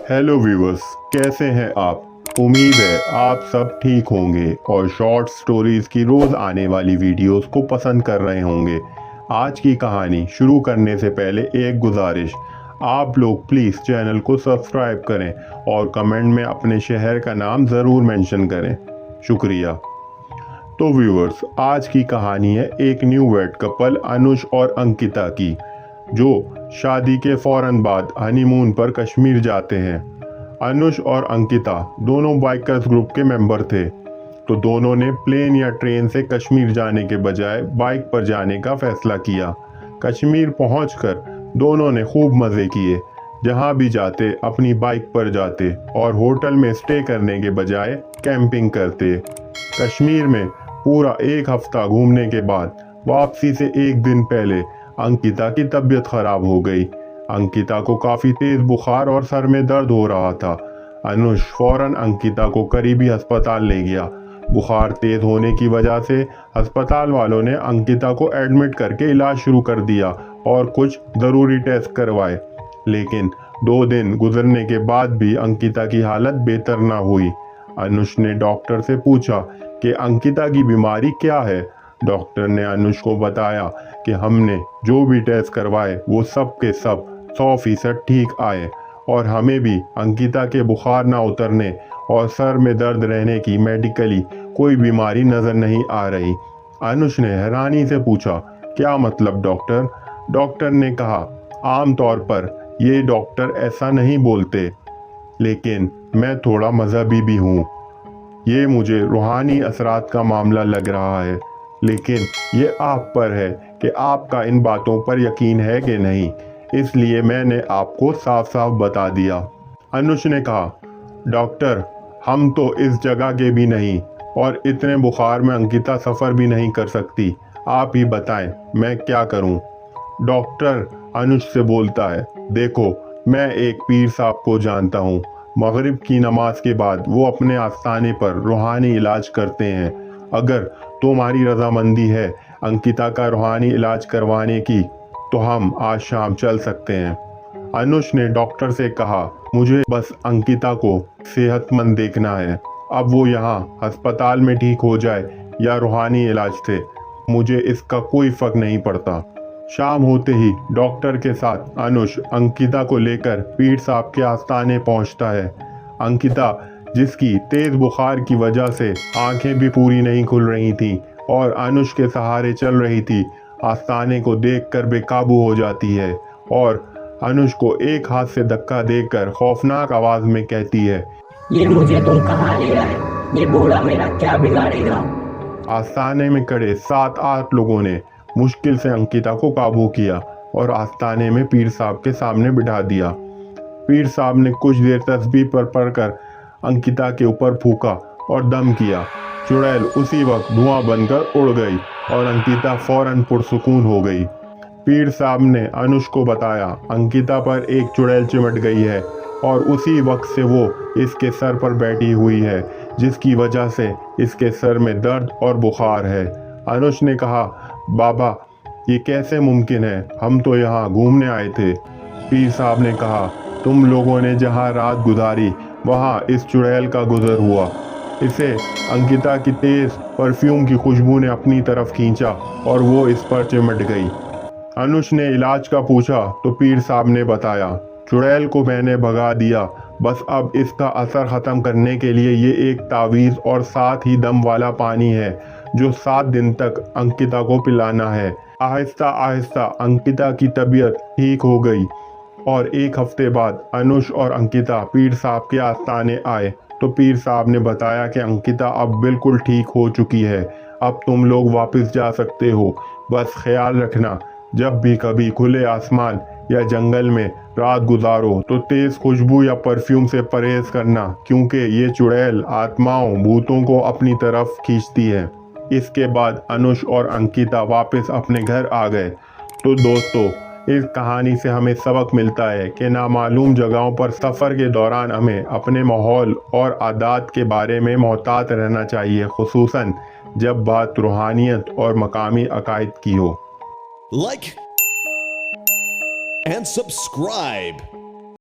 Hello viewers, कैसे हैं आप। उम्मीद है आप सब ठीक होंगे और शॉर्ट स्टोरीज की रोज़ आने वाली वीडियोस को पसंद कर रहे होंगे। आज की कहानी शुरू करने से पहले एक गुजारिश, आप लोग प्लीज़ चैनल को सब्सक्राइब करें और कमेंट में अपने शहर का नाम ज़रूर मेंशन करें। शुक्रिया। तो व्यूअर्स, आज की कहानी है एक न्यू वेड कपल अनुष और अंकिता की, जो शादी के फौरन बाद हनीमून पर कश्मीर जाते हैं। अनुष और अंकिता दोनों बाइकर्स ग्रुप के मेंबर थे, तो दोनों ने प्लेन या ट्रेन से कश्मीर जाने के बजाय बाइक पर जाने का फैसला किया। कश्मीर पहुंचकर दोनों ने खूब मज़े किए। जहां भी जाते अपनी बाइक पर जाते और होटल में स्टे करने के बजाय कैंपिंग करते। कश्मीर में पूरा एक हफ्ता घूमने के बाद वापसी से एक दिन पहले अंकिता की तबीयत खराब हो गई। अंकिता को काफ़ी तेज़ बुखार और सर में दर्द हो रहा था। अनुष फौरन अंकिता को करीबी अस्पताल ले गया। बुखार तेज़ होने की वजह से अस्पताल वालों ने अंकिता को एडमिट करके इलाज शुरू कर दिया और कुछ ज़रूरी टेस्ट करवाए, लेकिन 2 दिन गुजरने के बाद भी अंकिता की हालत बेहतर ना हुई। अनुष ने डॉक्टर से पूछा कि अंकिता की बीमारी क्या है। डॉक्टर ने अनुष को बताया कि हमने जो भी टेस्ट करवाए वो सब के सब 100% ठीक आए और हमें भी अंकिता के बुखार ना उतरने और सर में दर्द रहने की मेडिकली कोई बीमारी नज़र नहीं आ रही। अनुष ने हैरानी से पूछा, क्या मतलब डॉक्टर। डॉक्टर ने कहा, आमतौर पर ये डॉक्टर ऐसा नहीं बोलते, लेकिन मैं थोड़ा मजहबी भी हूँ। ये मुझे रूहानी असरात का मामला लग रहा है, लेकिन ये आप पर है कि आपका इन बातों पर यकीन है कि नहीं, इसलिए मैंने आपको साफ साफ बता दिया। अनुष ने कहा, डॉक्टर, हम तो इस जगह के भी नहीं और इतने बुखार में अंकिता सफ़र भी नहीं कर सकती। आप ही बताएं मैं क्या करूं। डॉक्टर अनुष से बोलता है, देखो, मैं एक पीर साहब को जानता हूं। मगरिब की नमाज के बाद वो अपने आस्थाने पर रूहानी इलाज करते हैं। अगर तुम्हारी रजामंदी है अंकिता का रूहानी इलाज करवाने की, तो हम आज शाम चल सकते हैं। अनुष ने डॉक्टर से कहा, मुझे बस अंकिता को सेहतमंद देखना है। अब वो यहाँ अस्पताल में ठीक हो जाए या रूहानी इलाज से, मुझे इसका कोई फर्क नहीं पड़ता। शाम होते ही डॉक्टर के साथ अनुष अंकिता को लेकर पीर साहब के आस्थाने पहुँचता है। अंकिता, जिसकी तेज़ बुखार की वजह से आंखें भी पूरी नहीं खुल रही थीं और अनुष के सहारे चल रही थी, आस्थाने को देखकर बेकाबू हो जाती है और अनुष को एक हाथ से धक्का देकर खौफनाक आवाज़ में कहती है, ये मुझे तुम कहाँ ले आए? ये बूढ़ा मेरा क्या बिगाड़ेगा? आस्थाने में खड़े 7-8 लोगों ने मुश्किल से अंकिता को काबू किया और आस्थाने में पीर साहब के सामने बिठा दिया। पीर साहब ने कुछ देर तस्बीह पर पढ़कर अंकिता के ऊपर फूका और दम किया। चुड़ैल उसी वक्त धुआं बनकर उड़ गई और अंकिता फौरन पुरसुकून हो गई। पीर साहब ने अनुष को बताया, अंकिता पर एक चुड़ैल चिमट गई है और उसी वक्त से वो इसके सर पर बैठी हुई है, जिसकी वजह से इसके सर में दर्द और बुखार है। अनुष ने कहा, बाबा, ये कैसे मुमकिन है? हम तो यहाँ घूमने आए थे। पीर साहब ने कहा, तुम लोगों ने जहाँ रात गुजारी वहाँ इस चुड़ैल का गुजर हुआ। इसे अंकिता की तेज़ परफ्यूम की खुशबू ने अपनी तरफ खींचा और वो इस पर चिमट गई। अनुष ने इलाज का पूछा तो पीर साहब ने बताया, चुड़ैल को मैंने भगा दिया, बस अब इसका असर ख़त्म करने के लिए ये एक तावीज़ और साथ ही दम वाला पानी है जो 7 दिन तक अंकिता को पिलाना है। आहिस्ता आहिस्ता अंकिता की तबीयत ठीक हो गई और एक हफ्ते बाद अनुष और अंकिता पीर साहब के आस्थाने आए तो पीर साहब ने बताया कि अंकिता अब बिल्कुल ठीक हो चुकी है। अब तुम लोग वापस जा सकते हो। बस ख्याल रखना, जब भी कभी खुले आसमान या जंगल में रात गुजारो तो तेज़ खुशबू या परफ्यूम से परहेज करना, क्योंकि ये चुड़ैल आत्माओं भूतों को अपनी तरफ खींचती है। इसके बाद अनुष और अंकिता वापस अपने घर आ गए। तो दोस्तों, इस कहानी से हमें सबक मिलता है कि नामालूम जगहों पर सफ़र के दौरान हमें अपने माहौल और आदात के बारे में मोहतात रहना चाहिए, खुसूसन जब बात रूहानियत और मकामी अकायद की हो। Like and subscribe.